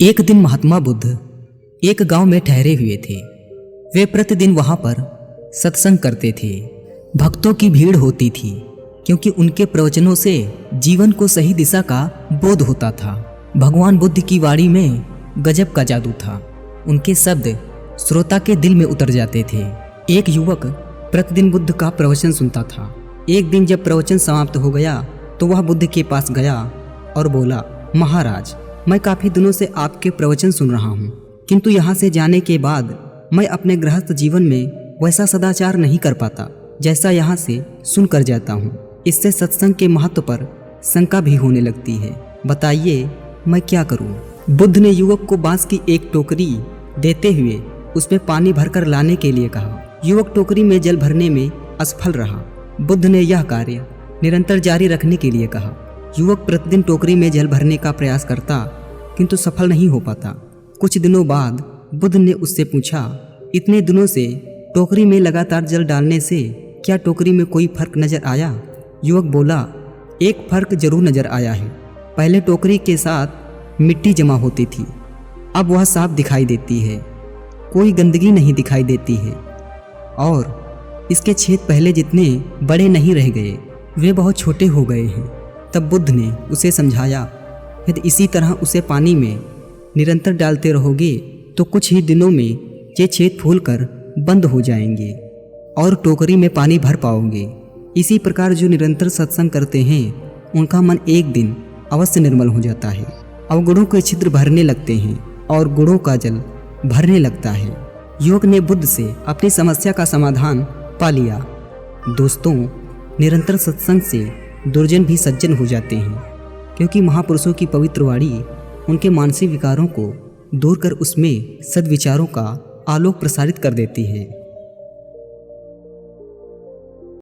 एक दिन महात्मा बुद्ध एक गांव में ठहरे हुए थे। वे प्रतिदिन वहां पर सत्संग करते थे। भक्तों की भीड़ होती थी क्योंकि उनके प्रवचनों से जीवन को सही दिशा का बोध होता था। भगवान बुद्ध की वाणी में गजब का जादू था। उनके शब्द श्रोता के दिल में उतर जाते थे। एक युवक प्रतिदिन बुद्ध का प्रवचन सुनता था। एक दिन जब प्रवचन समाप्त हो गया तो वह बुद्ध के पास गया और बोला, महाराज, मैं काफ़ी दिनों से आपके प्रवचन सुन रहा हूँ, किंतु यहाँ से जाने के बाद मैं अपने गृहस्थ जीवन में वैसा सदाचार नहीं कर पाता जैसा यहाँ से सुन कर जाता हूँ। इससे सत्संग के महत्व पर शंका भी होने लगती है। बताइए मैं क्या करूँ? बुद्ध ने युवक को बांस की एक टोकरी देते हुए उसमें पानी भरकर लाने के लिए कहा। युवक टोकरी में जल भरने में असफल रहा। बुद्ध ने यह कार्य निरंतर जारी रखने के लिए कहा। युवक प्रतिदिन टोकरी में जल भरने का प्रयास करता किंतु सफल नहीं हो पाता। कुछ दिनों बाद बुद्ध ने उससे पूछा, इतने दिनों से टोकरी में लगातार जल डालने से क्या टोकरी में कोई फर्क नजर आया? युवक बोला, एक फर्क जरूर नजर आया है। पहले टोकरी के साथ मिट्टी जमा होती थी, अब वह साफ दिखाई देती है, कोई गंदगी नहीं दिखाई देती है और इसके छेद पहले जितने बड़े नहीं रह गए, वे बहुत छोटे हो गए हैं। तब बुद्ध ने उसे समझाया, यदि इसी तरह उसे पानी में निरंतर डालते रहोगे तो कुछ ही दिनों में ये छेद फूलकर बंद हो जाएंगे और टोकरी में पानी भर पाओगे। इसी प्रकार जो निरंतर सत्संग करते हैं उनका मन एक दिन अवश्य निर्मल हो जाता है। अवगुणों के छिद्र भरने लगते हैं और गुणों का जल भरने लगता है। युवक ने बुद्ध से अपनी समस्या का समाधान पा लिया। दोस्तों, निरंतर सत्संग से दुर्जन भी सज्जन हो जाते हैं, क्योंकि महापुरुषों की पवित्र वाणी उनके मानसिक विकारों को दूर कर उसमें सद्विचारों का आलोक प्रसारित कर देती है।